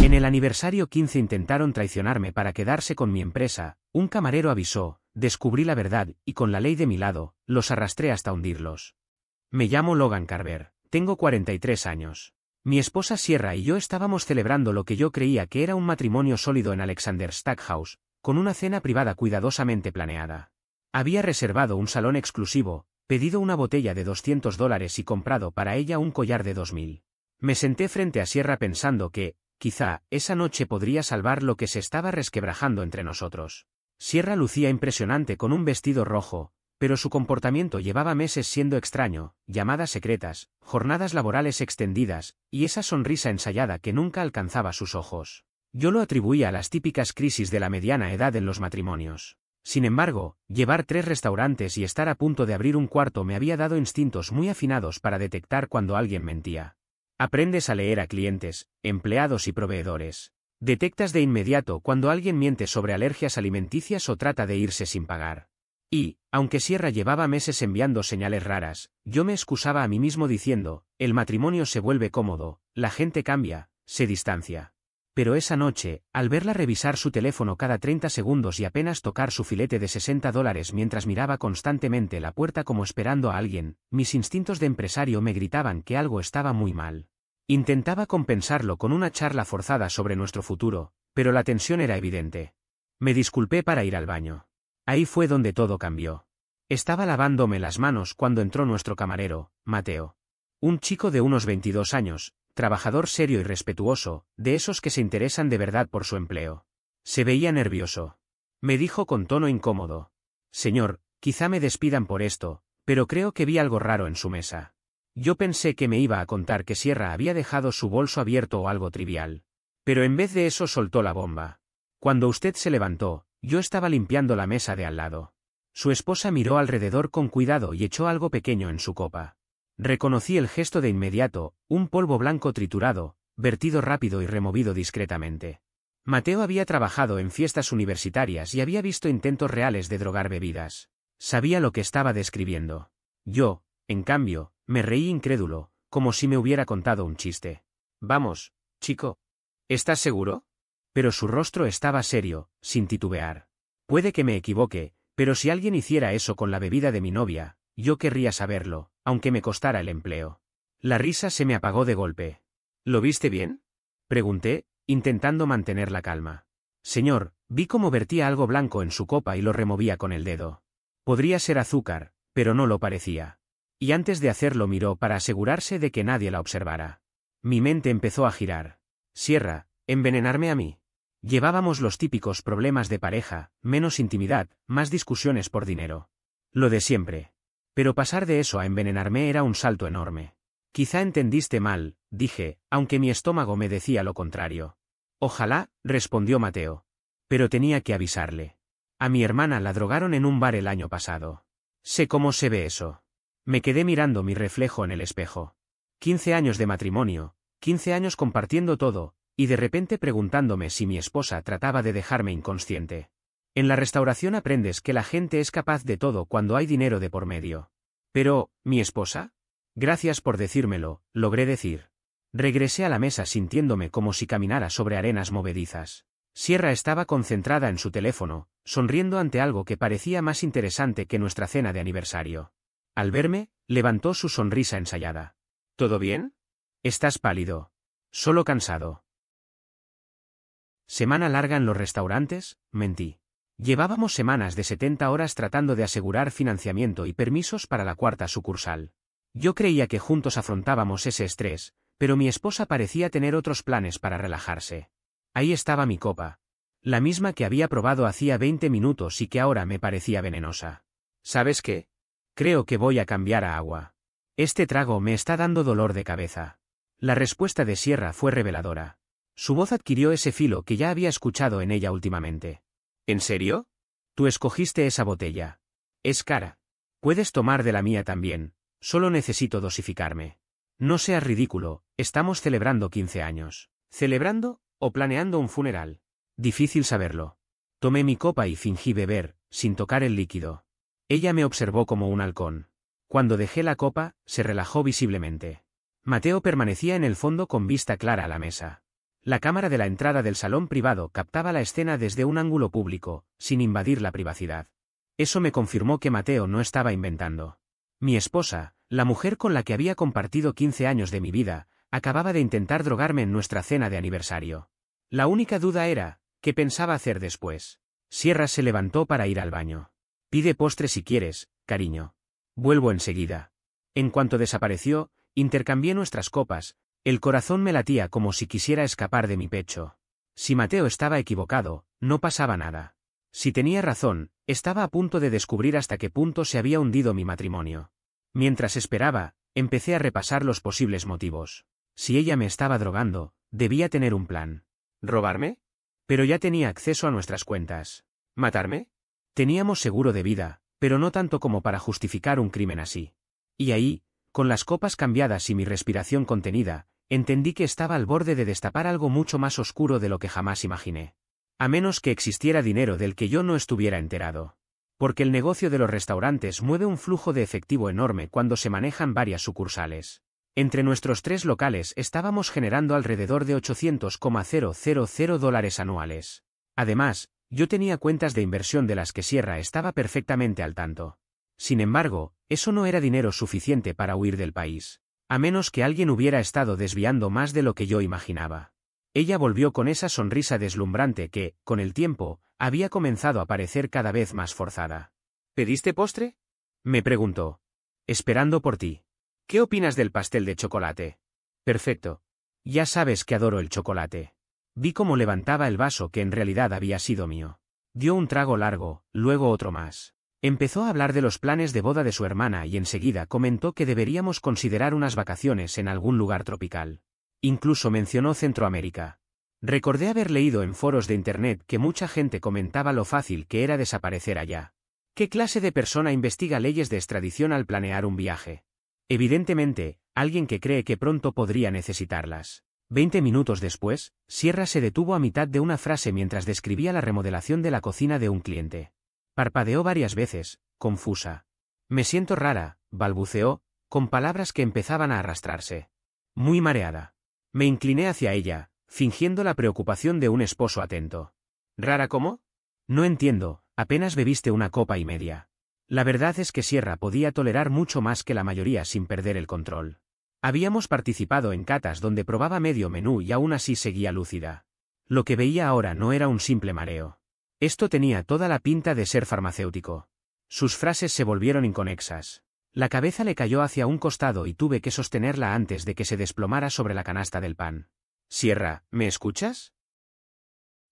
En el aniversario 15 intentaron traicionarme para quedarse con mi empresa, un camarero avisó, descubrí la verdad y con la ley de mi lado, los arrastré hasta hundirlos. Me llamo Logan Carver, tengo 43 años. Mi esposa Sierra y yo estábamos celebrando lo que yo creía que era un matrimonio sólido en Alexander Stackhouse, con una cena privada cuidadosamente planeada. Había reservado un salón exclusivo, pedido una botella de $200 y comprado para ella un collar de 2000. Me senté frente a Sierra pensando que, quizá, esa noche podría salvar lo que se estaba resquebrajando entre nosotros. Sierra lucía impresionante con un vestido rojo, pero su comportamiento llevaba meses siendo extraño, llamadas secretas, jornadas laborales extendidas, y esa sonrisa ensayada que nunca alcanzaba sus ojos. Yo lo atribuía a las típicas crisis de la mediana edad en los matrimonios. Sin embargo, llevar 3 restaurantes y estar a punto de abrir un cuarto me había dado instintos muy afinados para detectar cuando alguien mentía. Aprendes a leer a clientes, empleados y proveedores. Detectas de inmediato cuando alguien miente sobre alergias alimenticias o trata de irse sin pagar. Y, aunque Sierra llevaba meses enviando señales raras, yo me excusaba a mí mismo diciendo, el matrimonio se vuelve cómodo, la gente cambia, se distancia. Pero esa noche, al verla revisar su teléfono cada 30 segundos y apenas tocar su filete de $60 mientras miraba constantemente la puerta como esperando a alguien, mis instintos de empresario me gritaban que algo estaba muy mal. Intentaba compensarlo con una charla forzada sobre nuestro futuro, pero la tensión era evidente. Me disculpé para ir al baño. Ahí fue donde todo cambió. Estaba lavándome las manos cuando entró nuestro camarero, Mateo. Un chico de unos 22 años, trabajador serio y respetuoso, de esos que se interesan de verdad por su empleo. Se veía nervioso. Me dijo con tono incómodo. Señor, quizá me despidan por esto, pero creo que vi algo raro en su mesa. Yo pensé que me iba a contar que Sierra había dejado su bolso abierto o algo trivial. Pero en vez de eso soltó la bomba. Cuando usted se levantó, yo estaba limpiando la mesa de al lado. Su esposa miró alrededor con cuidado y echó algo pequeño en su copa. Reconocí el gesto de inmediato, un polvo blanco triturado, vertido rápido y removido discretamente. Mateo había trabajado en fiestas universitarias y había visto intentos reales de drogar bebidas. Sabía lo que estaba describiendo. Yo, en cambio, me reí incrédulo, como si me hubiera contado un chiste. Vamos, chico. ¿Estás seguro? Pero su rostro estaba serio, sin titubear. Puede que me equivoque, pero si alguien hiciera eso con la bebida de mi novia, yo querría saberlo, aunque me costara el empleo. La risa se me apagó de golpe. ¿Lo viste bien? Pregunté, intentando mantener la calma. Señor, vi cómo vertía algo blanco en su copa y lo removía con el dedo. Podría ser azúcar, pero no lo parecía. Y antes de hacerlo miró para asegurarse de que nadie la observara. Mi mente empezó a girar. Sierra, ¿envenenarme a mí? Llevábamos los típicos problemas de pareja, menos intimidad, más discusiones por dinero. Lo de siempre. Pero pasar de eso a envenenarme era un salto enorme. Quizá entendiste mal, dije, aunque mi estómago me decía lo contrario. Ojalá, respondió Mateo. Pero tenía que avisarle. A mi hermana la drogaron en un bar el año pasado. Sé cómo se ve eso. Me quedé mirando mi reflejo en el espejo. 15 años de matrimonio, 15 años compartiendo todo, y de repente preguntándome si mi esposa trataba de dejarme inconsciente. En la restauración aprendes que la gente es capaz de todo cuando hay dinero de por medio. Pero, ¿mi esposa? Gracias por decírmelo, logré decir. Regresé a la mesa sintiéndome como si caminara sobre arenas movedizas. Sierra estaba concentrada en su teléfono, sonriendo ante algo que parecía más interesante que nuestra cena de aniversario. Al verme, levantó su sonrisa ensayada. ¿Todo bien? Estás pálido. Solo cansado. ¿Semana larga en los restaurantes? Mentí. Llevábamos semanas de 70 horas tratando de asegurar financiamiento y permisos para la 4ª sucursal. Yo creía que juntos afrontábamos ese estrés, pero mi esposa parecía tener otros planes para relajarse. Ahí estaba mi copa. La misma que había probado hacía 20 minutos y que ahora me parecía venenosa. ¿Sabes qué? Creo que voy a cambiar a agua. Este trago me está dando dolor de cabeza. La respuesta de Sierra fue reveladora. Su voz adquirió ese filo que ya había escuchado en ella últimamente. ¿En serio? Tú escogiste esa botella. Es cara. Puedes tomar de la mía también, solo necesito dosificarme. No seas ridículo, estamos celebrando 15 años. ¿Celebrando, o planeando un funeral? Difícil saberlo. Tomé mi copa y fingí beber, sin tocar el líquido. Ella me observó como un halcón. Cuando dejé la copa, se relajó visiblemente. Mateo permanecía en el fondo con vista clara a la mesa. La cámara de la entrada del salón privado captaba la escena desde un ángulo público, sin invadir la privacidad. Eso me confirmó que Mateo no estaba inventando. Mi esposa, la mujer con la que había compartido 15 años de mi vida, acababa de intentar drogarme en nuestra cena de aniversario. La única duda era, ¿qué pensaba hacer después? Sierra se levantó para ir al baño. Pide postre si quieres, cariño. Vuelvo enseguida. En cuanto desapareció, intercambié nuestras copas. El corazón me latía como si quisiera escapar de mi pecho. Si Mateo estaba equivocado, no pasaba nada. Si tenía razón, estaba a punto de descubrir hasta qué punto se había hundido mi matrimonio. Mientras esperaba, empecé a repasar los posibles motivos. Si ella me estaba drogando, debía tener un plan. ¿Robarme? Pero ya tenía acceso a nuestras cuentas. ¿Matarme? Teníamos seguro de vida, pero no tanto como para justificar un crimen así. Y ahí, con las copas cambiadas y mi respiración contenida, entendí que estaba al borde de destapar algo mucho más oscuro de lo que jamás imaginé. A menos que existiera dinero del que yo no estuviera enterado. Porque el negocio de los restaurantes mueve un flujo de efectivo enorme cuando se manejan varias sucursales. Entre nuestros 3 locales estábamos generando alrededor de $800,000 anuales. Además, yo tenía cuentas de inversión de las que Sierra estaba perfectamente al tanto. Sin embargo, eso no era dinero suficiente para huir del país. A menos que alguien hubiera estado desviando más de lo que yo imaginaba. Ella volvió con esa sonrisa deslumbrante que, con el tiempo, había comenzado a parecer cada vez más forzada. ¿Pediste postre? Me preguntó. Esperando por ti. ¿Qué opinas del pastel de chocolate? Perfecto. Ya sabes que adoro el chocolate. Vi cómo levantaba el vaso que en realidad había sido mío. Dio un trago largo, luego otro más. Empezó a hablar de los planes de boda de su hermana y enseguida comentó que deberíamos considerar unas vacaciones en algún lugar tropical. Incluso mencionó Centroamérica. Recordé haber leído en foros de internet que mucha gente comentaba lo fácil que era desaparecer allá. ¿Qué clase de persona investiga leyes de extradición al planear un viaje? Evidentemente, alguien que cree que pronto podría necesitarlas. 20 minutos después, Sierra se detuvo a mitad de una frase mientras describía la remodelación de la cocina de un cliente. Parpadeó varias veces, confusa. Me siento rara, balbuceó, con palabras que empezaban a arrastrarse. Muy mareada. Me incliné hacia ella, fingiendo la preocupación de un esposo atento. ¿Rara cómo? No entiendo, apenas bebiste una copa y media. La verdad es que Sierra podía tolerar mucho más que la mayoría sin perder el control. Habíamos participado en catas donde probaba medio menú y aún así seguía lúcida. Lo que veía ahora no era un simple mareo. Esto tenía toda la pinta de ser farmacéutico. Sus frases se volvieron inconexas. La cabeza le cayó hacia un costado y tuve que sostenerla antes de que se desplomara sobre la canasta del pan. Sierra, ¿me escuchas?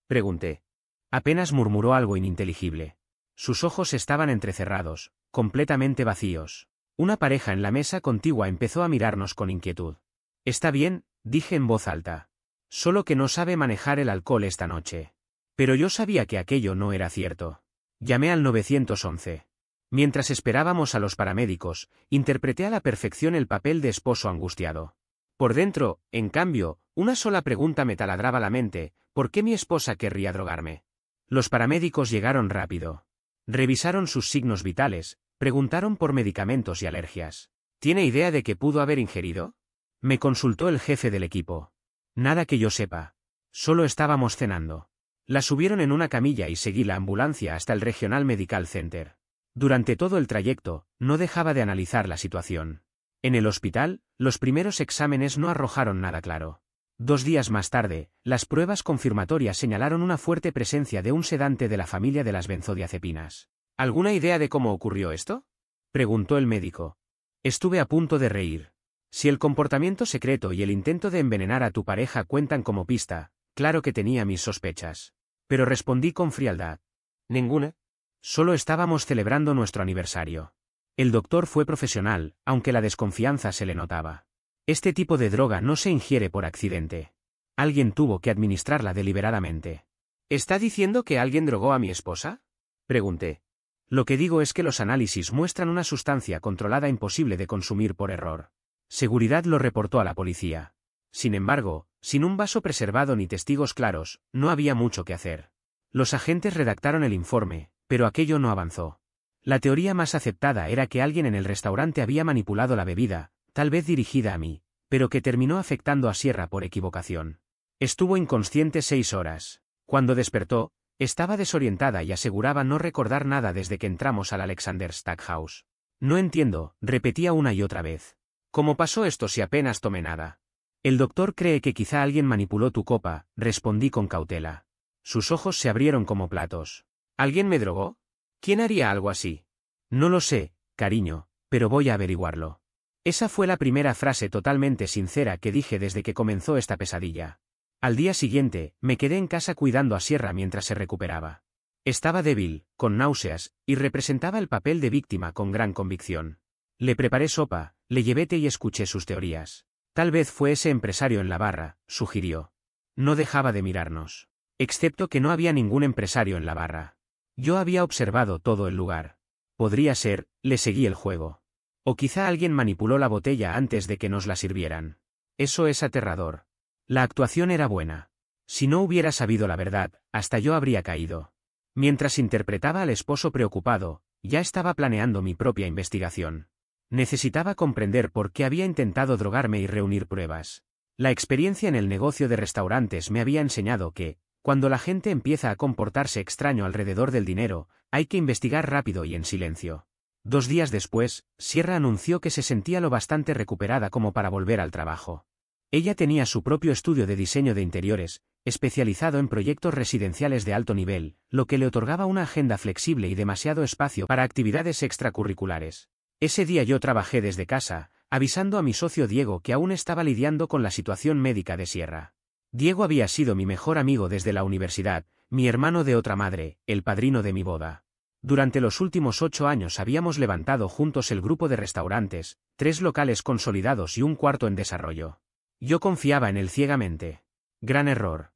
Pregunté. Apenas murmuró algo ininteligible. Sus ojos estaban entrecerrados, completamente vacíos. Una pareja en la mesa contigua empezó a mirarnos con inquietud. Está bien, dije en voz alta. Solo que no sabe manejar el alcohol esta noche. Pero yo sabía que aquello no era cierto. Llamé al 911. Mientras esperábamos a los paramédicos, interpreté a la perfección el papel de esposo angustiado. Por dentro, en cambio, una sola pregunta me taladraba la mente: ¿por qué mi esposa querría drogarme? Los paramédicos llegaron rápido. Revisaron sus signos vitales, preguntaron por medicamentos y alergias. ¿Tiene idea de qué pudo haber ingerido? Me consultó el jefe del equipo. Nada que yo sepa. Solo estábamos cenando. La subieron en una camilla y seguí la ambulancia hasta el Regional Medical Center. Durante todo el trayecto, no dejaba de analizar la situación. En el hospital, los primeros exámenes no arrojaron nada claro. 2 días más tarde, las pruebas confirmatorias señalaron una fuerte presencia de un sedante de la familia de las benzodiazepinas. ¿Alguna idea de cómo ocurrió esto? Preguntó el médico. Estuve a punto de reír. Si el comportamiento secreto y el intento de envenenar a tu pareja cuentan como pista, claro que tenía mis sospechas. Pero respondí con frialdad. Ninguna. Solo estábamos celebrando nuestro aniversario. El doctor fue profesional, aunque la desconfianza se le notaba. Este tipo de droga no se ingiere por accidente. Alguien tuvo que administrarla deliberadamente. ¿Está diciendo que alguien drogó a mi esposa? Pregunté. Lo que digo es que los análisis muestran una sustancia controlada imposible de consumir por error. Seguridad lo reportó a la policía. Sin embargo, sin un vaso preservado ni testigos claros, no había mucho que hacer. Los agentes redactaron el informe, pero aquello no avanzó. La teoría más aceptada era que alguien en el restaurante había manipulado la bebida, tal vez dirigida a mí, pero que terminó afectando a Sierra por equivocación. Estuvo inconsciente 6 horas. Cuando despertó, estaba desorientada y aseguraba no recordar nada desde que entramos al Alexander Stackhouse. No entiendo, repetía una y otra vez. ¿Cómo pasó esto si apenas tomé nada? El doctor cree que quizá alguien manipuló tu copa, respondí con cautela. Sus ojos se abrieron como platos. ¿Alguien me drogó? ¿Quién haría algo así? No lo sé, cariño, pero voy a averiguarlo. Esa fue la primera frase totalmente sincera que dije desde que comenzó esta pesadilla. Al día siguiente, me quedé en casa cuidando a Sierra mientras se recuperaba. Estaba débil, con náuseas, y representaba el papel de víctima con gran convicción. Le preparé sopa, le llevé té y escuché sus teorías. Tal vez fue ese empresario en la barra, sugirió. No dejaba de mirarnos. Excepto que no había ningún empresario en la barra. Yo había observado todo el lugar. Podría ser, le seguí el juego. O quizá alguien manipuló la botella antes de que nos la sirvieran. Eso es aterrador. La actuación era buena. Si no hubiera sabido la verdad, hasta yo habría caído. Mientras interpretaba al esposo preocupado, ya estaba planeando mi propia investigación. Necesitaba comprender por qué había intentado drogarme y reunir pruebas. La experiencia en el negocio de restaurantes me había enseñado que, cuando la gente empieza a comportarse extraño alrededor del dinero, hay que investigar rápido y en silencio. 2 días después, Sierra anunció que se sentía lo bastante recuperada como para volver al trabajo. Ella tenía su propio estudio de diseño de interiores, especializado en proyectos residenciales de alto nivel, lo que le otorgaba una agenda flexible y demasiado espacio para actividades extracurriculares. Ese día yo trabajé desde casa, avisando a mi socio Diego que aún estaba lidiando con la situación médica de Sierra. Diego había sido mi mejor amigo desde la universidad, mi hermano de otra madre, el padrino de mi boda. Durante los últimos 8 años habíamos levantado juntos el grupo de restaurantes, 3 locales consolidados y un cuarto en desarrollo. Yo confiaba en él ciegamente. Gran error.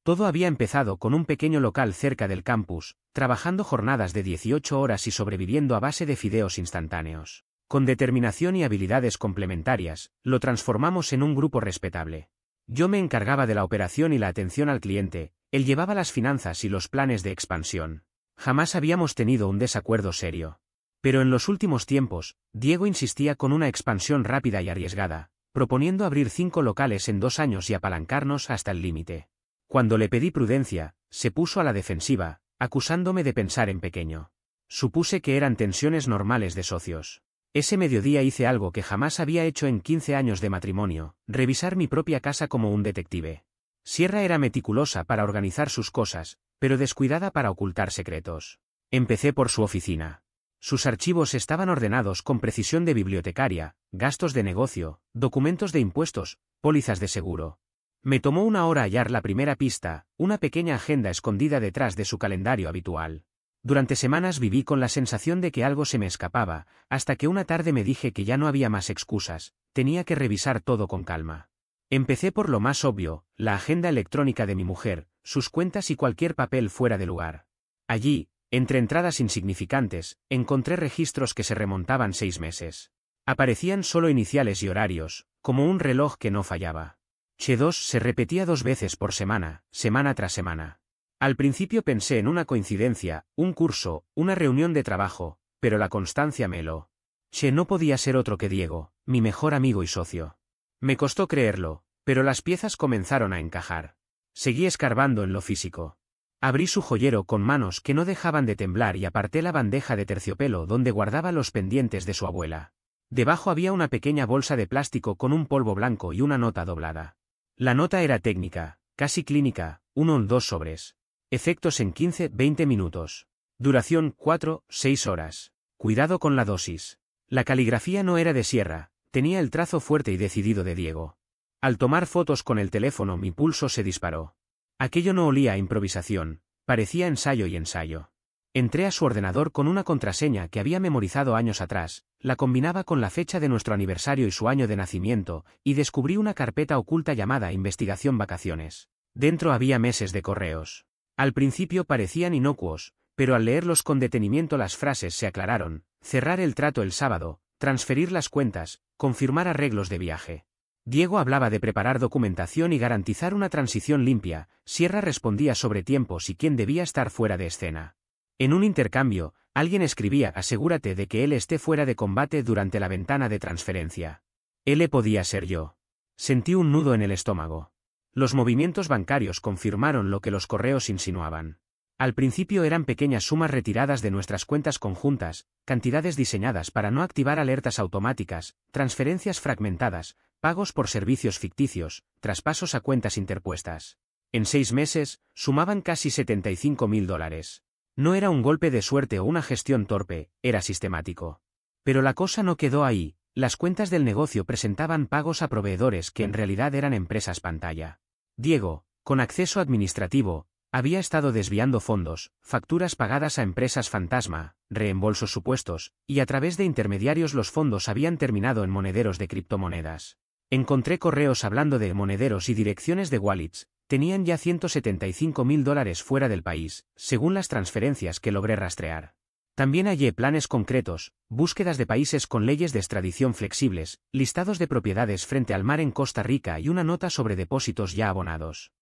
Todo había empezado con un pequeño local cerca del campus, trabajando jornadas de 18 horas y sobreviviendo a base de fideos instantáneos. Con determinación y habilidades complementarias, lo transformamos en un grupo respetable. Yo me encargaba de la operación y la atención al cliente, él llevaba las finanzas y los planes de expansión. Jamás habíamos tenido un desacuerdo serio. Pero en los últimos tiempos, Diego insistía con una expansión rápida y arriesgada, proponiendo abrir 5 locales en 2 años y apalancarnos hasta el límite. Cuando le pedí prudencia, se puso a la defensiva, acusándome de pensar en pequeño. Supuse que eran tensiones normales de socios. Ese mediodía hice algo que jamás había hecho en 15 años de matrimonio, revisar mi propia casa como un detective. Sierra era meticulosa para organizar sus cosas, pero descuidada para ocultar secretos. Empecé por su oficina. Sus archivos estaban ordenados con precisión de bibliotecaria, gastos de negocio, documentos de impuestos, pólizas de seguro. Me tomó 1 hora hallar la primera pista, una pequeña agenda escondida detrás de su calendario habitual. Durante semanas viví con la sensación de que algo se me escapaba, hasta que una tarde me dije que ya no había más excusas, tenía que revisar todo con calma. Empecé por lo más obvio, la agenda electrónica de mi mujer, sus cuentas y cualquier papel fuera de lugar. Allí, entre entradas insignificantes, encontré registros que se remontaban 6 meses. Aparecían solo iniciales y horarios, como un reloj que no fallaba. Che2 se repetía 2 veces por semana, semana tras semana. Al principio pensé en una coincidencia, un curso, una reunión de trabajo, pero la constancia me heló. Che no podía ser otro que Diego, mi mejor amigo y socio. Me costó creerlo, pero las piezas comenzaron a encajar. Seguí escarbando en lo físico. Abrí su joyero con manos que no dejaban de temblar y aparté la bandeja de terciopelo donde guardaba los pendientes de su abuela. Debajo había una pequeña bolsa de plástico con un polvo blanco y una nota doblada. La nota era técnica, casi clínica, 1 o 2 sobres. Efectos en 15-20 minutos. Duración 4-6 horas. Cuidado con la dosis. La caligrafía no era de Sierra, tenía el trazo fuerte y decidido de Diego. Al tomar fotos con el teléfono mi pulso se disparó. Aquello no olía a improvisación, parecía ensayo y ensayo. Entré a su ordenador con una contraseña que había memorizado años atrás, la combinaba con la fecha de nuestro aniversario y su año de nacimiento, y descubrí una carpeta oculta llamada Investigación Vacaciones. Dentro había meses de correos. Al principio parecían inocuos, pero al leerlos con detenimiento las frases se aclararon: cerrar el trato el sábado, transferir las cuentas, confirmar arreglos de viaje. Diego hablaba de preparar documentación y garantizar una transición limpia, Sierra respondía sobre tiempos y quién debía estar fuera de escena. En un intercambio, alguien escribía: asegúrate de que él esté fuera de combate durante la ventana de transferencia. Él podía ser yo. Sentí un nudo en el estómago. Los movimientos bancarios confirmaron lo que los correos insinuaban. Al principio eran pequeñas sumas retiradas de nuestras cuentas conjuntas, cantidades diseñadas para no activar alertas automáticas, transferencias fragmentadas, pagos por servicios ficticios, traspasos a cuentas interpuestas. En 6 meses, sumaban casi $75.000. No era un golpe de suerte o una gestión torpe, era sistemático. Pero la cosa no quedó ahí, las cuentas del negocio presentaban pagos a proveedores que en realidad eran empresas pantalla. Diego, con acceso administrativo, había estado desviando fondos, facturas pagadas a empresas fantasma, reembolsos supuestos, y a través de intermediarios los fondos habían terminado en monederos de criptomonedas. Encontré correos hablando de monederos y direcciones de wallets, tenían ya $175.000 fuera del país, según las transferencias que logré rastrear. También hallé planes concretos, búsquedas de países con leyes de extradición flexibles, listados de propiedades frente al mar en Costa Rica y una nota sobre depósitos ya abonados.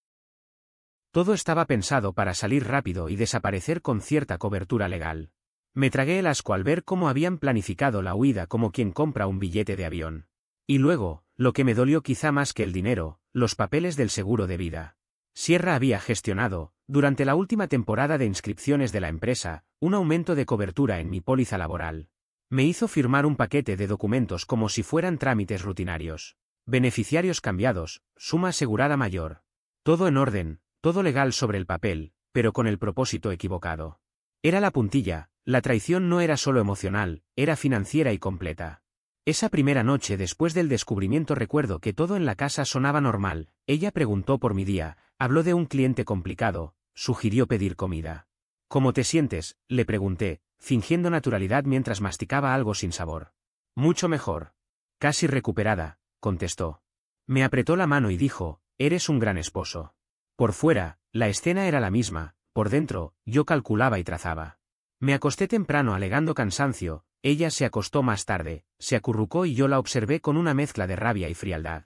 Todo estaba pensado para salir rápido y desaparecer con cierta cobertura legal. Me tragué el asco al ver cómo habían planificado la huida como quien compra un billete de avión. Y luego, lo que me dolió quizá más que el dinero, los papeles del seguro de vida. Sierra había gestionado, durante la última temporada de inscripciones de la empresa, un aumento de cobertura en mi póliza laboral. Me hizo firmar un paquete de documentos como si fueran trámites rutinarios. Beneficiarios cambiados, suma asegurada mayor. Todo en orden, todo legal sobre el papel, pero con el propósito equivocado. Era la puntilla, la traición no era solo emocional, era financiera y completa. Esa primera noche después del descubrimiento recuerdo que todo en la casa sonaba normal, ella preguntó por mi día, habló de un cliente complicado, sugirió pedir comida. ¿Cómo te sientes?, le pregunté, fingiendo naturalidad mientras masticaba algo sin sabor. Mucho mejor. Casi recuperada, contestó. Me apretó la mano y dijo, eres un gran esposo. Por fuera, la escena era la misma, por dentro, yo calculaba y trazaba. Me acosté temprano alegando cansancio, ella se acostó más tarde, se acurrucó y yo la observé con una mezcla de rabia y frialdad.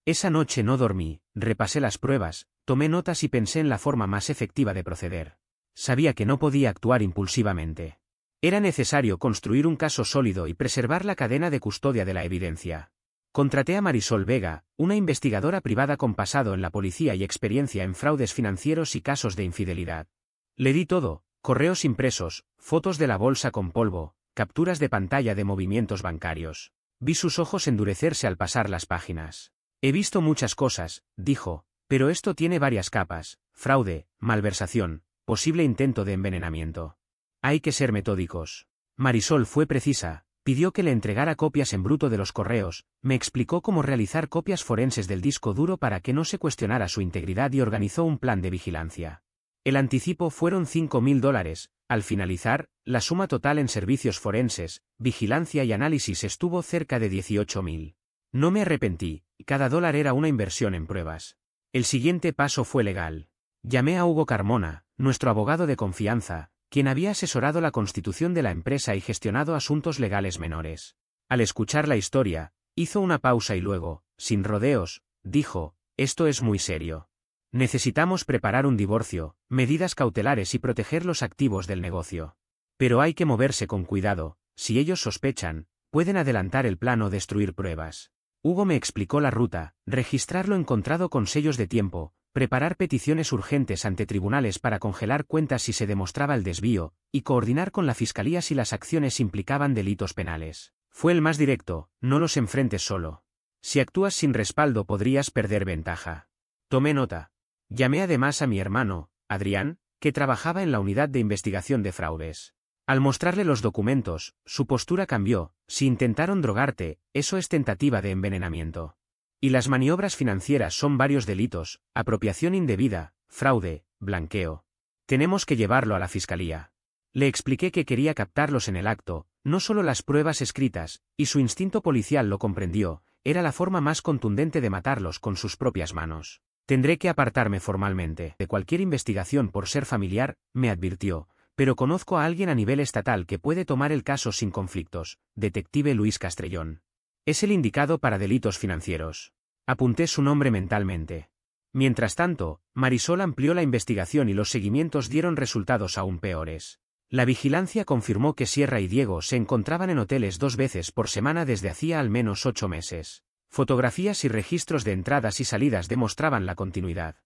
Esa noche no dormí, repasé las pruebas, tomé notas y pensé en la forma más efectiva de proceder. Sabía que no podía actuar impulsivamente. Era necesario construir un caso sólido y preservar la cadena de custodia de la evidencia. Contraté a Marisol Vega, una investigadora privada con pasado en la policía y experiencia en fraudes financieros y casos de infidelidad. Le di todo, correos impresos, fotos de la bolsa con polvo, capturas de pantalla de movimientos bancarios. Vi sus ojos endurecerse al pasar las páginas. He visto muchas cosas, dijo, pero esto tiene varias capas, fraude, malversación, posible intento de envenenamiento. Hay que ser metódicos. Marisol fue precisa. Pidió que le entregara copias en bruto de los correos, me explicó cómo realizar copias forenses del disco duro para que no se cuestionara su integridad y organizó un plan de vigilancia. El anticipo fueron $5.000, al finalizar, la suma total en servicios forenses, vigilancia y análisis estuvo cerca de $18.000. No me arrepentí, cada dólar era una inversión en pruebas. El siguiente paso fue legal. Llamé a Hugo Carmona, nuestro abogado de confianza, quien había asesorado la constitución de la empresa y gestionado asuntos legales menores. Al escuchar la historia, hizo una pausa y luego, sin rodeos, dijo, esto es muy serio. Necesitamos preparar un divorcio, medidas cautelares y proteger los activos del negocio. Pero hay que moverse con cuidado, si ellos sospechan, pueden adelantar el plan o destruir pruebas. Hugo me explicó la ruta, registrar lo encontrado con sellos de tiempo, preparar peticiones urgentes ante tribunales para congelar cuentas si se demostraba el desvío, y coordinar con la fiscalía si las acciones implicaban delitos penales. Fue el más directo, no los enfrentes solo. Si actúas sin respaldo podrías perder ventaja. Tomé nota. Llamé además a mi hermano, Adrián, que trabajaba en la unidad de investigación de fraudes. Al mostrarle los documentos, su postura cambió, si intentaron drogarte, eso es tentativa de envenenamiento. Y las maniobras financieras son varios delitos, apropiación indebida, fraude, blanqueo. Tenemos que llevarlo a la fiscalía. Le expliqué que quería captarlos en el acto, no solo las pruebas escritas, y su instinto policial lo comprendió, era la forma más contundente de matarlos con sus propias manos. Tendré que apartarme formalmente de cualquier investigación por ser familiar, me advirtió, pero conozco a alguien a nivel estatal que puede tomar el caso sin conflictos, detective Luis Castrellón. Es el indicado para delitos financieros. Apunté su nombre mentalmente. Mientras tanto, Marisol amplió la investigación y los seguimientos dieron resultados aún peores. La vigilancia confirmó que Sierra y Diego se encontraban en hoteles 2 veces por semana desde hacía al menos 8 meses. Fotografías y registros de entradas y salidas demostraban la continuidad.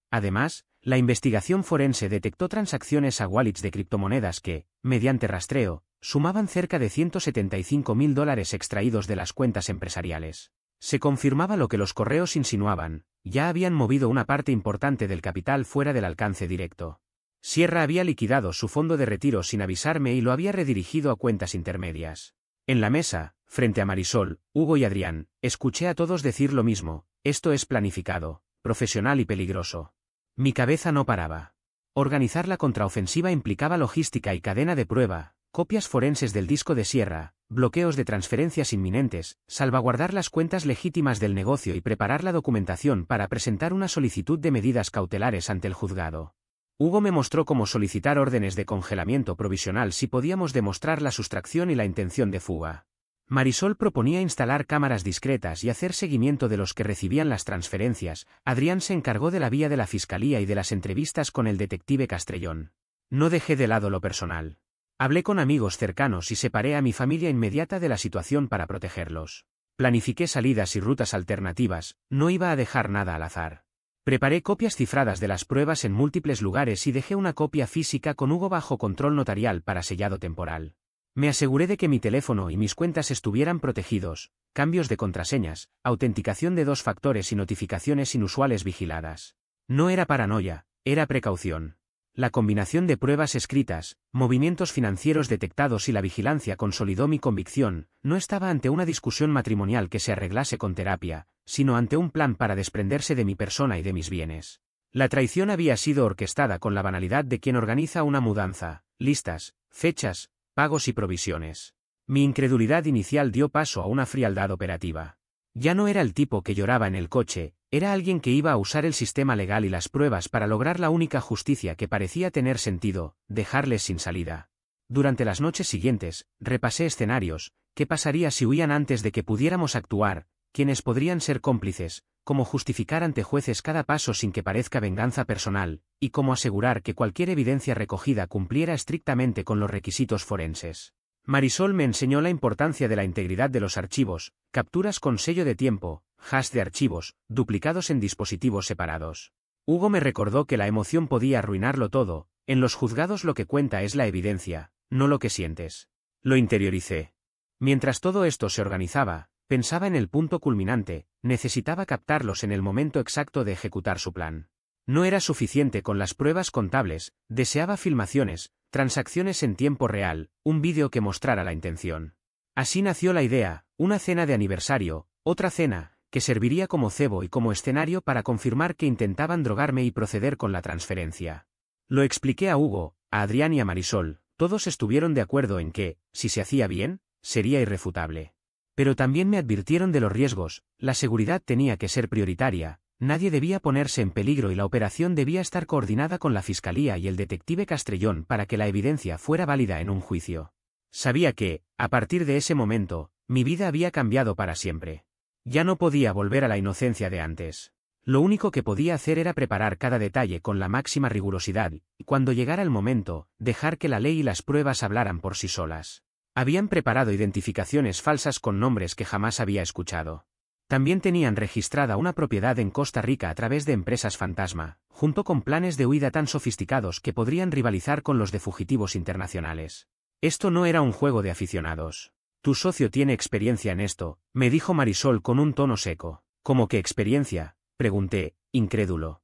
Además, la investigación forense detectó transacciones a wallets de criptomonedas que, mediante rastreo, sumaban cerca de $175.000 extraídos de las cuentas empresariales. Se confirmaba lo que los correos insinuaban: ya habían movido una parte importante del capital fuera del alcance directo. Sierra había liquidado su fondo de retiro sin avisarme y lo había redirigido a cuentas intermedias. En la mesa, frente a Marisol, Hugo y Adrián, escuché a todos decir lo mismo: esto es planificado, profesional y peligroso. Mi cabeza no paraba. Organizar la contraofensiva implicaba logística y cadena de prueba, copias forenses del disco de Sierra, bloqueos de transferencias inminentes, salvaguardar las cuentas legítimas del negocio y preparar la documentación para presentar una solicitud de medidas cautelares ante el juzgado. Hugo me mostró cómo solicitar órdenes de congelamiento provisional si podíamos demostrar la sustracción y la intención de fuga. Marisol proponía instalar cámaras discretas y hacer seguimiento de los que recibían las transferencias. Adrián se encargó de la vía de la fiscalía y de las entrevistas con el detective Castrellón. No dejé de lado lo personal. Hablé con amigos cercanos y separé a mi familia inmediata de la situación para protegerlos. Planifiqué salidas y rutas alternativas, no iba a dejar nada al azar. Preparé copias cifradas de las pruebas en múltiples lugares y dejé una copia física con Hugo bajo control notarial para sellado temporal. Me aseguré de que mi teléfono y mis cuentas estuvieran protegidos, cambios de contraseñas, autenticación de 2 factores y notificaciones inusuales vigiladas. No era paranoia, era precaución. La combinación de pruebas escritas, movimientos financieros detectados y la vigilancia consolidó mi convicción: no estaba ante una discusión matrimonial que se arreglase con terapia, sino ante un plan para desprenderse de mi persona y de mis bienes. La traición había sido orquestada con la banalidad de quien organiza una mudanza: listas, fechas, pagos y provisiones. Mi incredulidad inicial dio paso a una frialdad operativa. Ya no era el tipo que lloraba en el coche, era alguien que iba a usar el sistema legal y las pruebas para lograr la única justicia que parecía tener sentido: dejarles sin salida. Durante las noches siguientes, repasé escenarios: qué pasaría si huían antes de que pudiéramos actuar, quiénes podrían ser cómplices, cómo justificar ante jueces cada paso sin que parezca venganza personal, y cómo asegurar que cualquier evidencia recogida cumpliera estrictamente con los requisitos forenses. Marisol me enseñó la importancia de la integridad de los archivos: capturas con sello de tiempo, hash de archivos, duplicados en dispositivos separados. Hugo me recordó que la emoción podía arruinarlo todo: en los juzgados lo que cuenta es la evidencia, no lo que sientes. Lo interioricé. Mientras todo esto se organizaba, pensaba en el punto culminante: necesitaba captarlos en el momento exacto de ejecutar su plan. No era suficiente con las pruebas contables, deseaba filmaciones, transacciones en tiempo real, un vídeo que mostrara la intención. Así nació la idea: una cena de aniversario, otra cena, que serviría como cebo y como escenario para confirmar que intentaban drogarme y proceder con la transferencia. Lo expliqué a Hugo, a Adrián y a Marisol. Todos estuvieron de acuerdo en que, si se hacía bien, sería irrefutable. Pero también me advirtieron de los riesgos: la seguridad tenía que ser prioritaria, nadie debía ponerse en peligro y la operación debía estar coordinada con la fiscalía y el detective Castrellón para que la evidencia fuera válida en un juicio. Sabía que, a partir de ese momento, mi vida había cambiado para siempre. Ya no podía volver a la inocencia de antes. Lo único que podía hacer era preparar cada detalle con la máxima rigurosidad, y cuando llegara el momento, dejar que la ley y las pruebas hablaran por sí solas. Habían preparado identificaciones falsas con nombres que jamás había escuchado. También tenían registrada una propiedad en Costa Rica a través de empresas fantasma, junto con planes de huida tan sofisticados que podrían rivalizar con los de fugitivos internacionales. Esto no era un juego de aficionados. Tu socio tiene experiencia en esto, me dijo Marisol con un tono seco. ¿Cómo qué experiencia?, pregunté, incrédulo.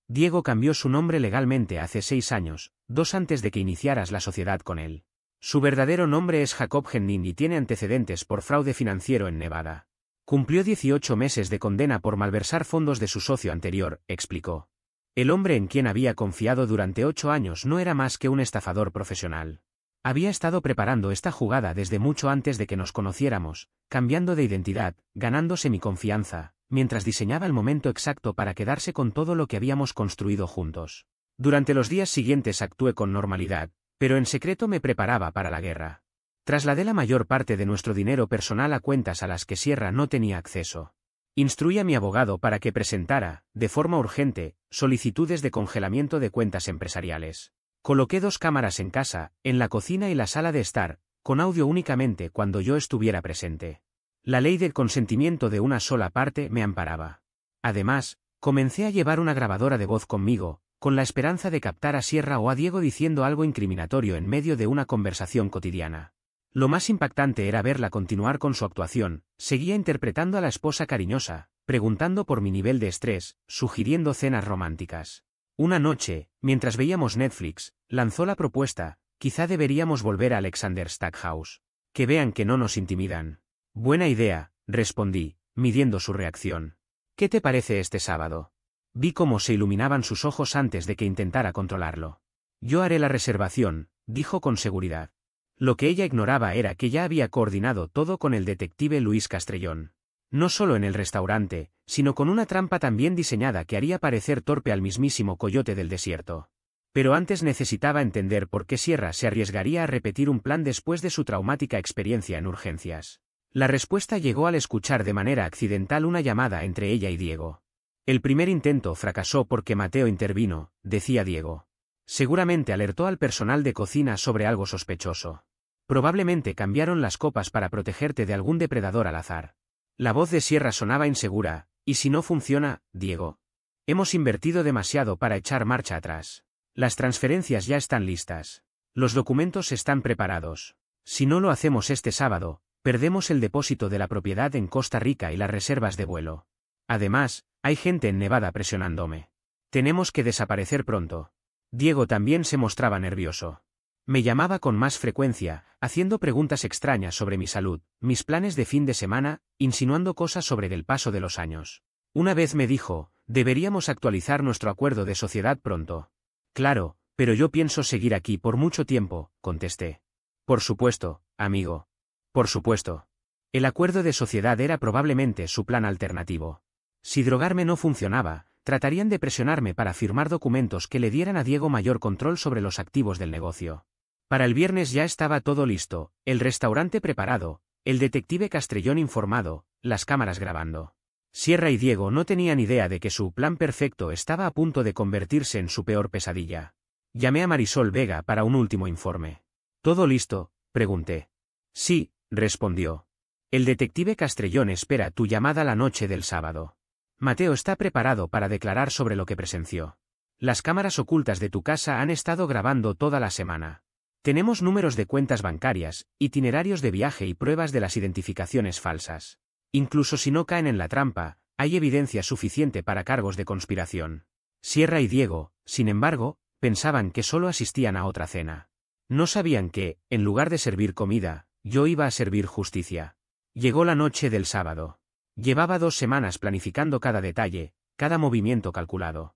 Diego cambió su nombre legalmente hace 6 años, 2 antes de que iniciaras la sociedad con él. Su verdadero nombre es Jacob Henning y tiene antecedentes por fraude financiero en Nevada. Cumplió 18 meses de condena por malversar fondos de su socio anterior, explicó. El hombre en quien había confiado durante 8 años no era más que un estafador profesional. Había estado preparando esta jugada desde mucho antes de que nos conociéramos, cambiando de identidad, ganándose mi confianza, mientras diseñaba el momento exacto para quedarse con todo lo que habíamos construido juntos. Durante los días siguientes actué con normalidad, pero en secreto me preparaba para la guerra. Trasladé la mayor parte de nuestro dinero personal a cuentas a las que Sierra no tenía acceso. Instruí a mi abogado para que presentara, de forma urgente, solicitudes de congelamiento de cuentas empresariales. Coloqué 2 cámaras en casa, en la cocina y la sala de estar, con audio únicamente cuando yo estuviera presente. La ley del consentimiento de una sola parte me amparaba. Además, comencé a llevar una grabadora de voz conmigo, con la esperanza de captar a Sierra o a Diego diciendo algo incriminatorio en medio de una conversación cotidiana. Lo más impactante era verla continuar con su actuación. Seguía interpretando a la esposa cariñosa, preguntando por mi nivel de estrés, sugiriendo cenas románticas. Una noche, mientras veíamos Netflix, lanzó la propuesta: quizá deberíamos volver a Alexander Stackhouse. Que vean que no nos intimidan. Buena idea, respondí, midiendo su reacción. ¿Qué te parece este sábado? Vi cómo se iluminaban sus ojos antes de que intentara controlarlo. Yo haré la reservación, dijo con seguridad. Lo que ella ignoraba era que ya había coordinado todo con el detective Luis Castrellón. No solo en el restaurante, sino con una trampa también diseñada que haría parecer torpe al mismísimo coyote del desierto. Pero antes necesitaba entender por qué Sierra se arriesgaría a repetir un plan después de su traumática experiencia en urgencias. La respuesta llegó al escuchar de manera accidental una llamada entre ella y Diego. El primer intento fracasó porque Mateo intervino, decía Diego. Seguramente alertó al personal de cocina sobre algo sospechoso. Probablemente cambiaron las copas para protegerte de algún depredador al azar. La voz de Sierra sonaba insegura. ¿Y si no funciona, Diego? Hemos invertido demasiado para echar marcha atrás. Las transferencias ya están listas. Los documentos están preparados. Si no lo hacemos este sábado, perdemos el depósito de la propiedad en Costa Rica y las reservas de vuelo. Además, hay gente en Nevada presionándome. Tenemos que desaparecer pronto. Diego también se mostraba nervioso. Me llamaba con más frecuencia, haciendo preguntas extrañas sobre mi salud, mis planes de fin de semana, insinuando cosas sobre el paso de los años. Una vez me dijo: deberíamos actualizar nuestro acuerdo de sociedad pronto. Claro, pero yo pienso seguir aquí por mucho tiempo, contesté. Por supuesto, amigo. Por supuesto. El acuerdo de sociedad era probablemente su plan alternativo. Si drogarme no funcionaba, tratarían de presionarme para firmar documentos que le dieran a Diego mayor control sobre los activos del negocio. Para el viernes ya estaba todo listo, el restaurante preparado, el detective Castrellón informado, las cámaras grabando. Sierra y Diego no tenían idea de que su plan perfecto estaba a punto de convertirse en su peor pesadilla. Llamé a Marisol Vega para un último informe. ¿Todo listo?, pregunté. Sí, respondió. El detective Castrellón espera tu llamada la noche del sábado. Mateo está preparado para declarar sobre lo que presenció. Las cámaras ocultas de tu casa han estado grabando toda la semana. Tenemos números de cuentas bancarias, itinerarios de viaje y pruebas de las identificaciones falsas. Incluso si no caen en la trampa, hay evidencia suficiente para cargos de conspiración. Sierra y Diego, sin embargo, pensaban que solo asistían a otra cena. No sabían que, en lugar de servir comida, yo iba a servir justicia. Llegó la noche del sábado. Llevaba 2 semanas planificando cada detalle, cada movimiento calculado.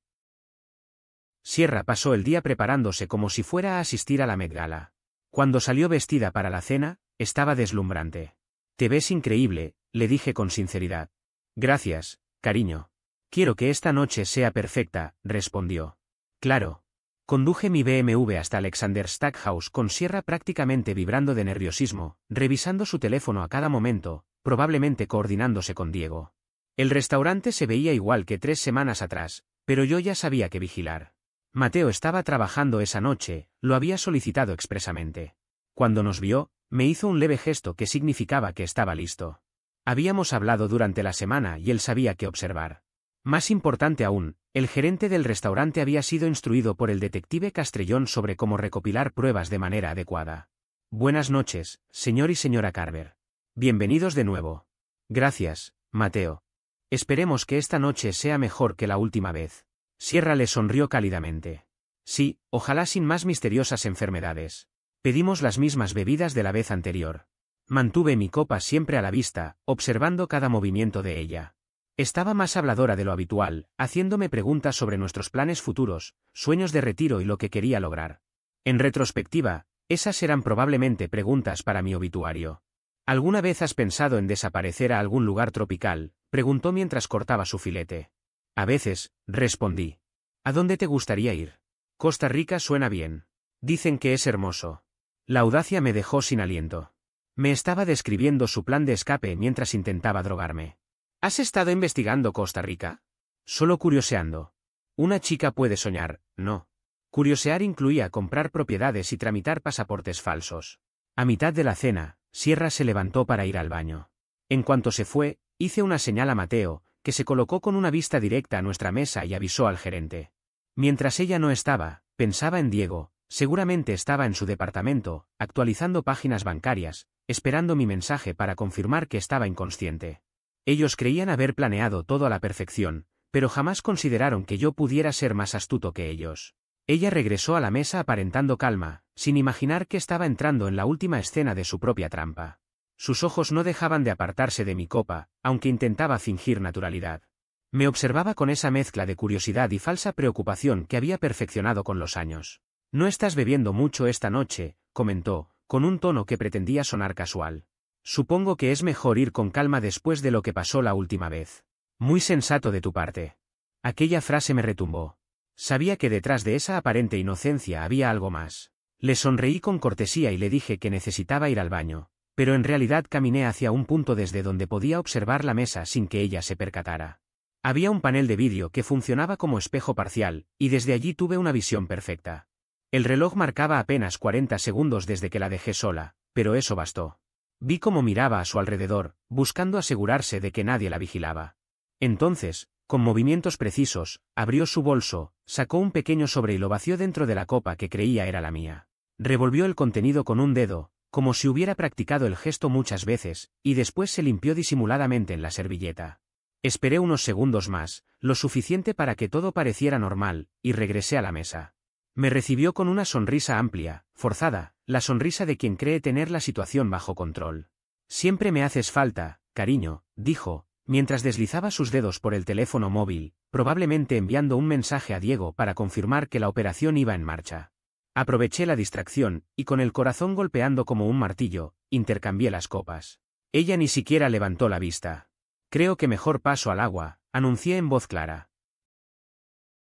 Sierra pasó el día preparándose como si fuera a asistir a la Met Gala. Cuando salió vestida para la cena, estaba deslumbrante. Te ves increíble, le dije con sinceridad. Gracias, cariño. Quiero que esta noche sea perfecta, respondió. Claro. Conduje mi BMW hasta Alexander Stackhouse con Sierra prácticamente vibrando de nerviosismo, revisando su teléfono a cada momento, probablemente coordinándose con Diego. El restaurante se veía igual que 3 semanas atrás, pero yo ya sabía que vigilar. Mateo estaba trabajando esa noche, lo había solicitado expresamente. Cuando nos vio, me hizo un leve gesto que significaba que estaba listo. Habíamos hablado durante la semana y él sabía qué observar. Más importante aún, el gerente del restaurante había sido instruido por el detective Castrellón sobre cómo recopilar pruebas de manera adecuada. Buenas noches, señor y señora Carver. Bienvenidos de nuevo. Gracias, Mateo. Esperemos que esta noche sea mejor que la última vez. Sierra le sonrió cálidamente. Sí, ojalá sin más misteriosas enfermedades. Pedimos las mismas bebidas de la vez anterior. Mantuve mi copa siempre a la vista, observando cada movimiento de ella. Estaba más habladora de lo habitual, haciéndome preguntas sobre nuestros planes futuros, sueños de retiro y lo que quería lograr. En retrospectiva, esas eran probablemente preguntas para mi obituario. ¿Alguna vez has pensado en desaparecer a algún lugar tropical?, preguntó mientras cortaba su filete. A veces, respondí. ¿A dónde te gustaría ir? Costa Rica suena bien. Dicen que es hermoso. La audacia me dejó sin aliento. Me estaba describiendo su plan de escape mientras intentaba drogarme. ¿Has estado investigando Costa Rica? Solo curioseando. Una chica puede soñar, ¿no? Curiosear incluía comprar propiedades y tramitar pasaportes falsos. A mitad de la cena, Sierra se levantó para ir al baño. En cuanto se fue, hice una señal a Mateo, que se colocó con una vista directa a nuestra mesa y avisó al gerente. Mientras ella no estaba, pensaba en Diego, seguramente estaba en su departamento, actualizando páginas bancarias, esperando mi mensaje para confirmar que estaba inconsciente. Ellos creían haber planeado todo a la perfección, pero jamás consideraron que yo pudiera ser más astuto que ellos. Ella regresó a la mesa aparentando calma, sin imaginar que estaba entrando en la última escena de su propia trampa. Sus ojos no dejaban de apartarse de mi copa, aunque intentaba fingir naturalidad. Me observaba con esa mezcla de curiosidad y falsa preocupación que había perfeccionado con los años. «No estás bebiendo mucho esta noche», comentó, con un tono que pretendía sonar casual. «Supongo que es mejor ir con calma después de lo que pasó la última vez». «Muy sensato de tu parte». Aquella frase me retumbó. Sabía que detrás de esa aparente inocencia había algo más. Le sonreí con cortesía y le dije que necesitaba ir al baño, pero en realidad caminé hacia un punto desde donde podía observar la mesa sin que ella se percatara. Había un panel de vidrio que funcionaba como espejo parcial, y desde allí tuve una visión perfecta. El reloj marcaba apenas 40 segundos desde que la dejé sola, pero eso bastó. Vi cómo miraba a su alrededor, buscando asegurarse de que nadie la vigilaba. Entonces, con movimientos precisos, abrió su bolso, sacó un pequeño sobre y lo vació dentro de la copa que creía era la mía. Revolvió el contenido con un dedo, como si hubiera practicado el gesto muchas veces, y después se limpió disimuladamente en la servilleta. Esperé unos segundos más, lo suficiente para que todo pareciera normal, y regresé a la mesa. Me recibió con una sonrisa amplia, forzada, la sonrisa de quien cree tener la situación bajo control. «Siempre me haces falta, cariño», dijo, mientras deslizaba sus dedos por el teléfono móvil, probablemente enviando un mensaje a Diego para confirmar que la operación iba en marcha. Aproveché la distracción, y con el corazón golpeando como un martillo, intercambié las copas. Ella ni siquiera levantó la vista. «Creo que mejor paso al agua», anuncié en voz clara.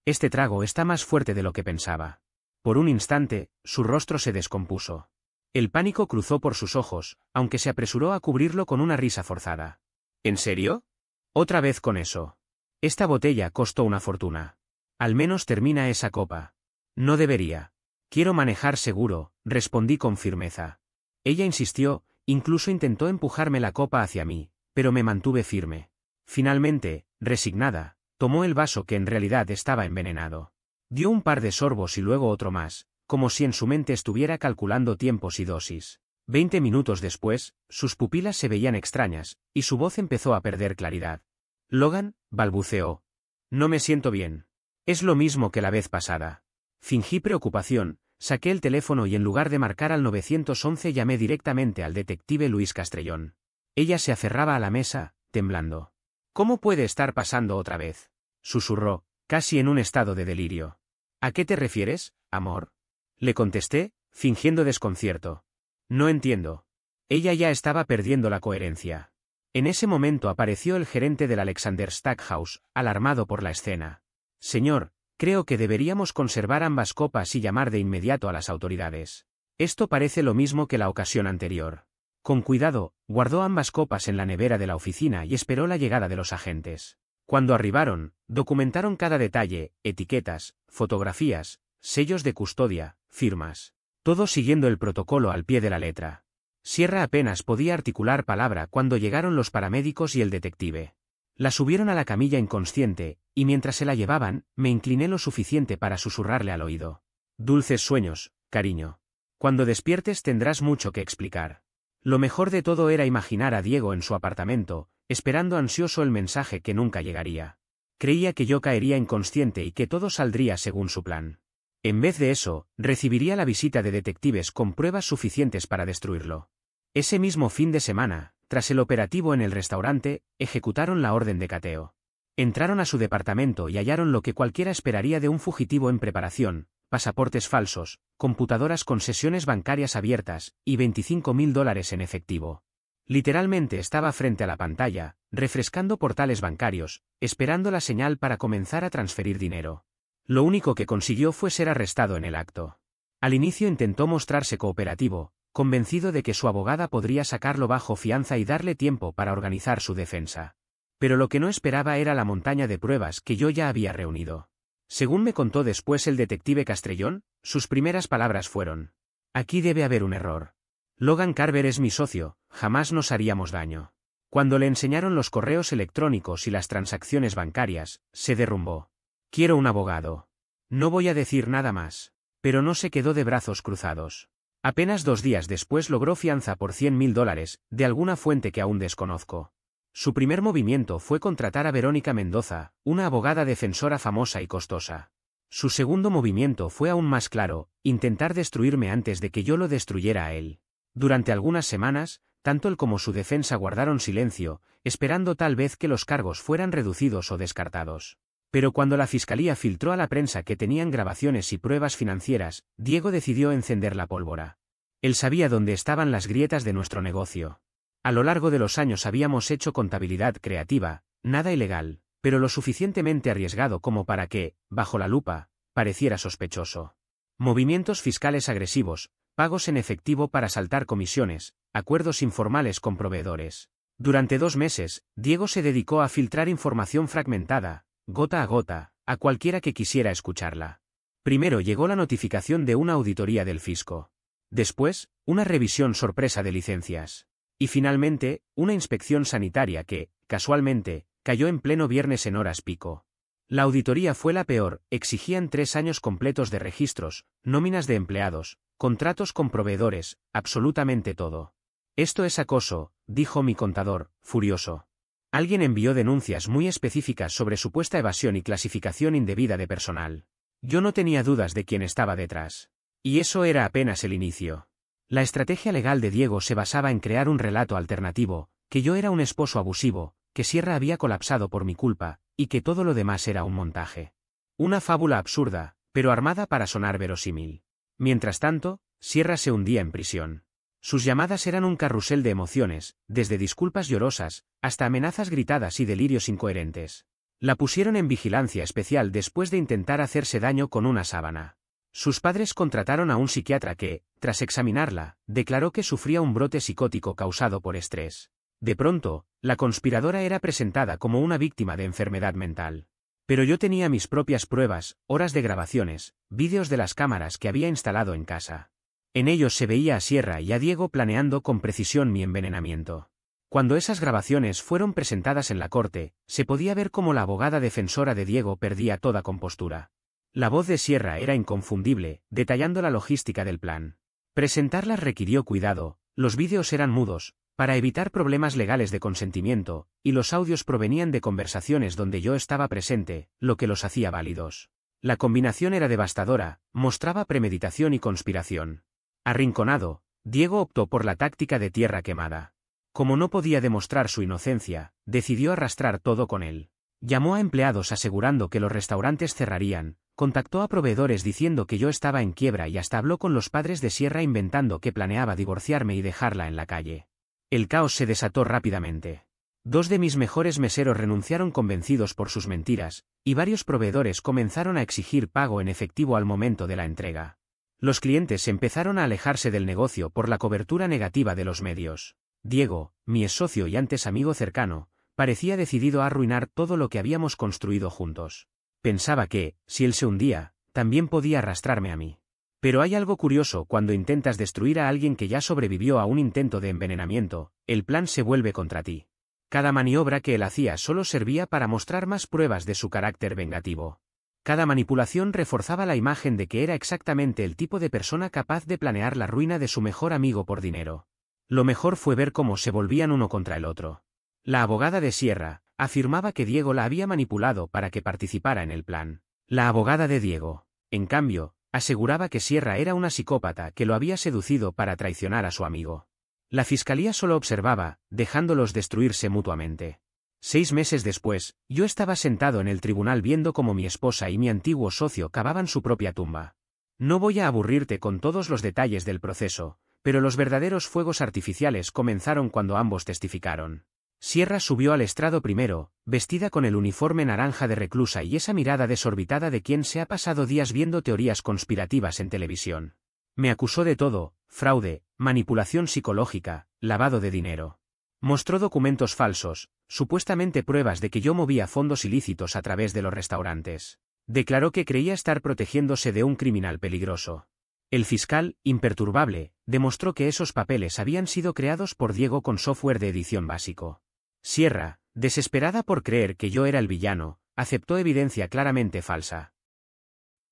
«Este trago está más fuerte de lo que pensaba». Por un instante, su rostro se descompuso. El pánico cruzó por sus ojos, aunque se apresuró a cubrirlo con una risa forzada. «¿En serio? Otra vez con eso. Esta botella costó una fortuna. Al menos termina esa copa». «No debería. Quiero manejar seguro», respondí con firmeza. Ella insistió, incluso intentó empujarme la copa hacia mí, pero me mantuve firme. Finalmente, resignada, tomó el vaso que en realidad estaba envenenado. Dio un par de sorbos y luego otro más, como si en su mente estuviera calculando tiempos y dosis. 20 minutos después, sus pupilas se veían extrañas, y su voz empezó a perder claridad. «Logan», balbuceó. «No me siento bien. Es lo mismo que la vez pasada». Fingí preocupación, saqué el teléfono y en lugar de marcar al 911 llamé directamente al detective Luis Castrellón. Ella se aferraba a la mesa, temblando. «¿Cómo puede estar pasando otra vez?», susurró, casi en un estado de delirio. «¿A qué te refieres, amor?», le contesté, fingiendo desconcierto. «No entiendo». Ella ya estaba perdiendo la coherencia. En ese momento apareció el gerente del Alexander Stackhouse, alarmado por la escena. «Señor, creo que deberíamos conservar ambas copas y llamar de inmediato a las autoridades. Esto parece lo mismo que la ocasión anterior». Con cuidado, guardó ambas copas en la nevera de la oficina y esperó la llegada de los agentes. Cuando arribaron, documentaron cada detalle, etiquetas, fotografías, sellos de custodia, firmas. Todo siguiendo el protocolo al pie de la letra. Sierra apenas podía articular palabra cuando llegaron los paramédicos y el detective. La subieron a la camilla inconsciente, y mientras se la llevaban, me incliné lo suficiente para susurrarle al oído. «Dulces sueños, cariño. Cuando despiertes tendrás mucho que explicar». Lo mejor de todo era imaginar a Diego en su apartamento, esperando ansioso el mensaje que nunca llegaría. Creía que yo caería inconsciente y que todo saldría según su plan. En vez de eso, recibiría la visita de detectives con pruebas suficientes para destruirlo. Ese mismo fin de semana, tras el operativo en el restaurante, ejecutaron la orden de cateo. Entraron a su departamento y hallaron lo que cualquiera esperaría de un fugitivo en preparación: pasaportes falsos, computadoras con sesiones bancarias abiertas, y $25.000 en efectivo. Literalmente estaba frente a la pantalla, refrescando portales bancarios, esperando la señal para comenzar a transferir dinero. Lo único que consiguió fue ser arrestado en el acto. Al inicio intentó mostrarse cooperativo, convencido de que su abogada podría sacarlo bajo fianza y darle tiempo para organizar su defensa. Pero lo que no esperaba era la montaña de pruebas que yo ya había reunido. Según me contó después el detective Castrellón, sus primeras palabras fueron: «Aquí debe haber un error. Logan Carver es mi socio, jamás nos haríamos daño». Cuando le enseñaron los correos electrónicos y las transacciones bancarias, se derrumbó. Quiero un abogado. No voy a decir nada más. Pero no se quedó de brazos cruzados. Apenas 2 días después logró fianza por $100.000, de alguna fuente que aún desconozco. Su primer movimiento fue contratar a Verónica Mendoza, una abogada defensora famosa y costosa. Su segundo movimiento fue aún más claro, intentar destruirme antes de que yo lo destruyera a él. Durante algunas semanas, tanto él como su defensa guardaron silencio, esperando tal vez que los cargos fueran reducidos o descartados. Pero cuando la fiscalía filtró a la prensa que tenían grabaciones y pruebas financieras, Diego decidió encender la pólvora. Él sabía dónde estaban las grietas de nuestro negocio. A lo largo de los años habíamos hecho contabilidad creativa, nada ilegal, pero lo suficientemente arriesgado como para que, bajo la lupa, pareciera sospechoso. Movimientos fiscales agresivos, pagos en efectivo para saltar comisiones, acuerdos informales con proveedores. Durante 2 meses, Diego se dedicó a filtrar información fragmentada, gota a gota, a cualquiera que quisiera escucharla. Primero llegó la notificación de una auditoría del fisco. Después, una revisión sorpresa de licencias. Y finalmente, una inspección sanitaria que, casualmente, cayó en pleno viernes en horas pico. La auditoría fue la peor, exigían 3 años completos de registros, nóminas de empleados, contratos con proveedores, absolutamente todo. Esto es acoso, dijo mi contador, furioso. Alguien envió denuncias muy específicas sobre supuesta evasión y clasificación indebida de personal. Yo no tenía dudas de quién estaba detrás. Y eso era apenas el inicio. La estrategia legal de Diego se basaba en crear un relato alternativo, que yo era un esposo abusivo, que Sierra había colapsado por mi culpa, y que todo lo demás era un montaje. Una fábula absurda, pero armada para sonar verosímil. Mientras tanto, Sierra se hundía en prisión. Sus llamadas eran un carrusel de emociones, desde disculpas llorosas, hasta amenazas gritadas y delirios incoherentes. La pusieron en vigilancia especial después de intentar hacerse daño con una sábana. Sus padres contrataron a un psiquiatra que, tras examinarla, declaró que sufría un brote psicótico causado por estrés. De pronto, la conspiradora era presentada como una víctima de enfermedad mental. Pero yo tenía mis propias pruebas, horas de grabaciones, vídeos de las cámaras que había instalado en casa. En ellos se veía a Sierra y a Diego planeando con precisión mi envenenamiento. Cuando esas grabaciones fueron presentadas en la corte, se podía ver cómo la abogada defensora de Diego perdía toda compostura. La voz de Sierra era inconfundible, detallando la logística del plan. Presentarlas requirió cuidado, los vídeos eran mudos, para evitar problemas legales de consentimiento, y los audios provenían de conversaciones donde yo estaba presente, lo que los hacía válidos. La combinación era devastadora, mostraba premeditación y conspiración. Arrinconado, Diego optó por la táctica de tierra quemada. Como no podía demostrar su inocencia, decidió arrastrar todo con él. Llamó a empleados asegurando que los restaurantes cerrarían, contactó a proveedores diciendo que yo estaba en quiebra y hasta habló con los padres de Sierra inventando que planeaba divorciarme y dejarla en la calle. El caos se desató rápidamente. 2 de mis mejores meseros renunciaron convencidos por sus mentiras, y varios proveedores comenzaron a exigir pago en efectivo al momento de la entrega. Los clientes empezaron a alejarse del negocio por la cobertura negativa de los medios. Diego, mi exsocio y antes amigo cercano, parecía decidido a arruinar todo lo que habíamos construido juntos. Pensaba que, si él se hundía, también podía arrastrarme a mí. Pero hay algo curioso cuando intentas destruir a alguien que ya sobrevivió a un intento de envenenamiento, el plan se vuelve contra ti. Cada maniobra que él hacía solo servía para mostrar más pruebas de su carácter vengativo. Cada manipulación reforzaba la imagen de que era exactamente el tipo de persona capaz de planear la ruina de su mejor amigo por dinero. Lo mejor fue ver cómo se volvían uno contra el otro. La abogada de Sierra afirmaba que Diego la había manipulado para que participara en el plan. La abogada de Diego, en cambio, aseguraba que Sierra era una psicópata que lo había seducido para traicionar a su amigo. La fiscalía solo observaba, dejándolos destruirse mutuamente. 6 meses después, yo estaba sentado en el tribunal viendo cómo mi esposa y mi antiguo socio cavaban su propia tumba. No voy a aburrirte con todos los detalles del proceso, pero los verdaderos fuegos artificiales comenzaron cuando ambos testificaron. Sierra subió al estrado primero, vestida con el uniforme naranja de reclusa y esa mirada desorbitada de quien se ha pasado días viendo teorías conspirativas en televisión. Me acusó de todo: fraude, manipulación psicológica, lavado de dinero. Mostró documentos falsos, supuestamente pruebas de que yo movía fondos ilícitos a través de los restaurantes. Declaró que creía estar protegiéndose de un criminal peligroso. El fiscal, imperturbable, demostró que esos papeles habían sido creados por Diego con software de edición básico. Sierra, desesperada por creer que yo era el villano, aceptó evidencia claramente falsa.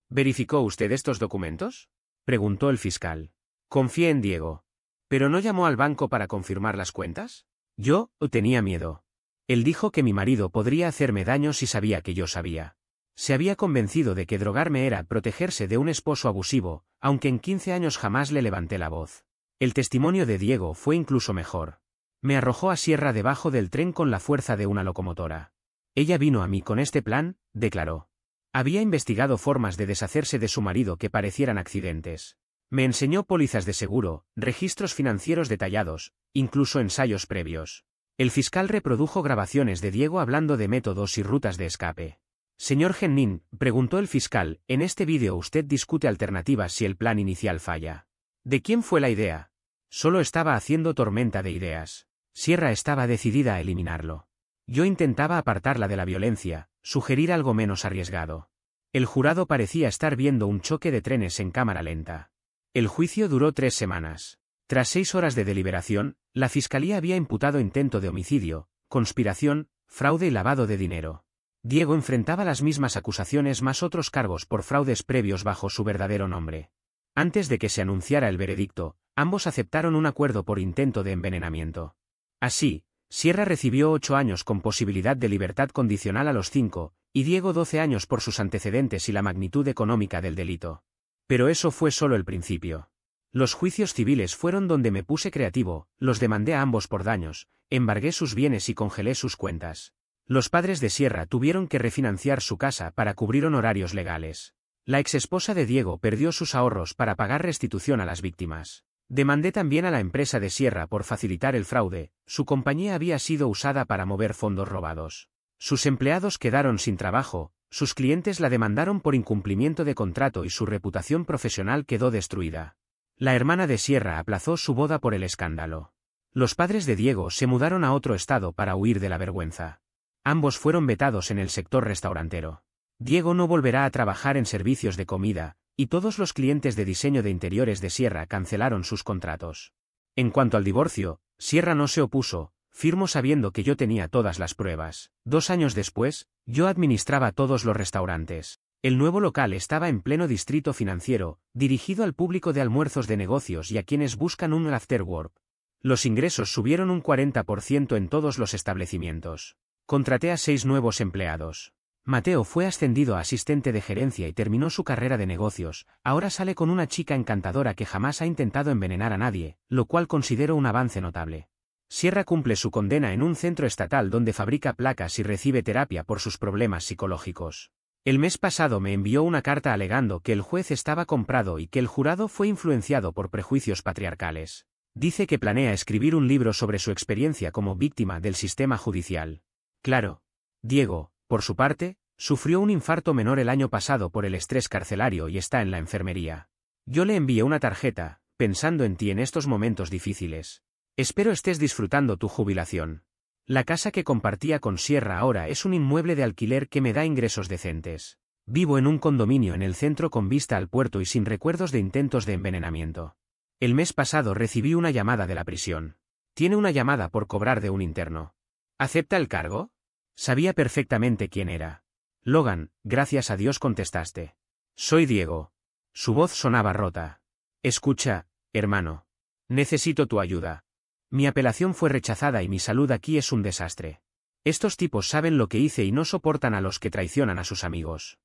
¿Verificó usted estos documentos?, preguntó el fiscal. Confié en Diego. ¿Pero no llamó al banco para confirmar las cuentas? Yo tenía miedo. Él dijo que mi marido podría hacerme daño si sabía que yo sabía. Se había convencido de que drogarme era protegerse de un esposo abusivo, aunque en 15 años jamás le levanté la voz. El testimonio de Diego fue incluso mejor. Me arrojó a Sierra debajo del tren con la fuerza de una locomotora. Ella vino a mí con este plan, declaró. Había investigado formas de deshacerse de su marido que parecieran accidentes. Me enseñó pólizas de seguro, registros financieros detallados, incluso ensayos previos. El fiscal reprodujo grabaciones de Diego hablando de métodos y rutas de escape. Señor Gennin, preguntó el fiscal, en este vídeo usted discute alternativas si el plan inicial falla. ¿De quién fue la idea? Solo estaba haciendo tormenta de ideas. Sierra estaba decidida a eliminarlo. Yo intentaba apartarla de la violencia, sugerir algo menos arriesgado. El jurado parecía estar viendo un choque de trenes en cámara lenta. El juicio duró 3 semanas. Tras 6 horas de deliberación, la fiscalía había imputado intento de homicidio, conspiración, fraude y lavado de dinero. Diego enfrentaba las mismas acusaciones más otros cargos por fraudes previos bajo su verdadero nombre. Antes de que se anunciara el veredicto, ambos aceptaron un acuerdo por intento de envenenamiento. Así, Sierra recibió 8 años con posibilidad de libertad condicional a los 5, y Diego 12 años por sus antecedentes y la magnitud económica del delito. Pero eso fue solo el principio. Los juicios civiles fueron donde me puse creativo, los demandé a ambos por daños, embargué sus bienes y congelé sus cuentas. Los padres de Sierra tuvieron que refinanciar su casa para cubrir honorarios legales. La exesposa de Diego perdió sus ahorros para pagar restitución a las víctimas. Demandé también a la empresa de Sierra por facilitar el fraude, su compañía había sido usada para mover fondos robados. Sus empleados quedaron sin trabajo, sus clientes la demandaron por incumplimiento de contrato y su reputación profesional quedó destruida. La hermana de Sierra aplazó su boda por el escándalo. Los padres de Diego se mudaron a otro estado para huir de la vergüenza. Ambos fueron vetados en el sector restaurantero. Diego no volverá a trabajar en servicios de comida, y todos los clientes de diseño de interiores de Sierra cancelaron sus contratos. En cuanto al divorcio, Sierra no se opuso, firmó sabiendo que yo tenía todas las pruebas. 2 años después, yo administraba todos los restaurantes. El nuevo local estaba en pleno distrito financiero, dirigido al público de almuerzos de negocios y a quienes buscan un afterwork. Los ingresos subieron un 40% en todos los establecimientos. Contraté a 6 nuevos empleados. Mateo fue ascendido a asistente de gerencia y terminó su carrera de negocios, ahora sale con una chica encantadora que jamás ha intentado envenenar a nadie, lo cual considero un avance notable. Sierra cumple su condena en un centro estatal donde fabrica placas y recibe terapia por sus problemas psicológicos. El mes pasado me envió una carta alegando que el juez estaba comprado y que el jurado fue influenciado por prejuicios patriarcales. Dice que planea escribir un libro sobre su experiencia como víctima del sistema judicial. Claro. Diego, por su parte, sufrió un infarto menor el año pasado por el estrés carcelario y está en la enfermería. Yo le envié una tarjeta, pensando en ti en estos momentos difíciles. Espero estés disfrutando tu jubilación. La casa que compartía con Sierra ahora es un inmueble de alquiler que me da ingresos decentes. Vivo en un condominio en el centro con vista al puerto y sin recuerdos de intentos de envenenamiento. El mes pasado recibí una llamada de la prisión. Tiene una llamada por cobrar de un interno. ¿Acepta el cargo? Sabía perfectamente quién era. Logan, gracias a Dios contestaste. Soy Diego. Su voz sonaba rota. Escucha, hermano. Necesito tu ayuda. Mi apelación fue rechazada y mi salud aquí es un desastre. Estos tipos saben lo que hice y no soportan a los que traicionan a sus amigos.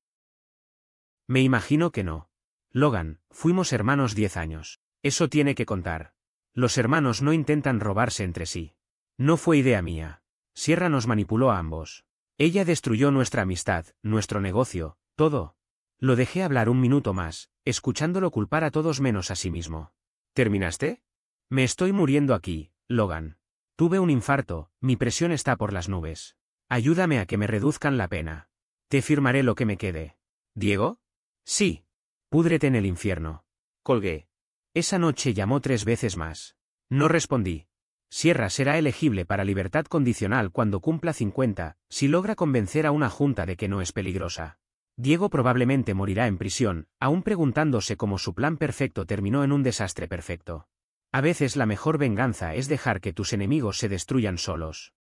Me imagino que no. Logan, fuimos hermanos 10 años. Eso tiene que contar. Los hermanos no intentan robarse entre sí. No fue idea mía. Sierra nos manipuló a ambos. Ella destruyó nuestra amistad, nuestro negocio, todo. Lo dejé hablar un minuto más, escuchándolo culpar a todos menos a sí mismo. ¿Terminaste? Me estoy muriendo aquí, Logan. Tuve un infarto, mi presión está por las nubes. Ayúdame a que me reduzcan la pena. Te firmaré lo que me quede. ¿Diego? Sí. Púdrete en el infierno. Colgué. Esa noche llamó 3 veces más. No respondí. Sierra será elegible para libertad condicional cuando cumpla 50, si logra convencer a una junta de que no es peligrosa. Diego probablemente morirá en prisión, aún preguntándose cómo su plan perfecto terminó en un desastre perfecto. A veces la mejor venganza es dejar que tus enemigos se destruyan solos.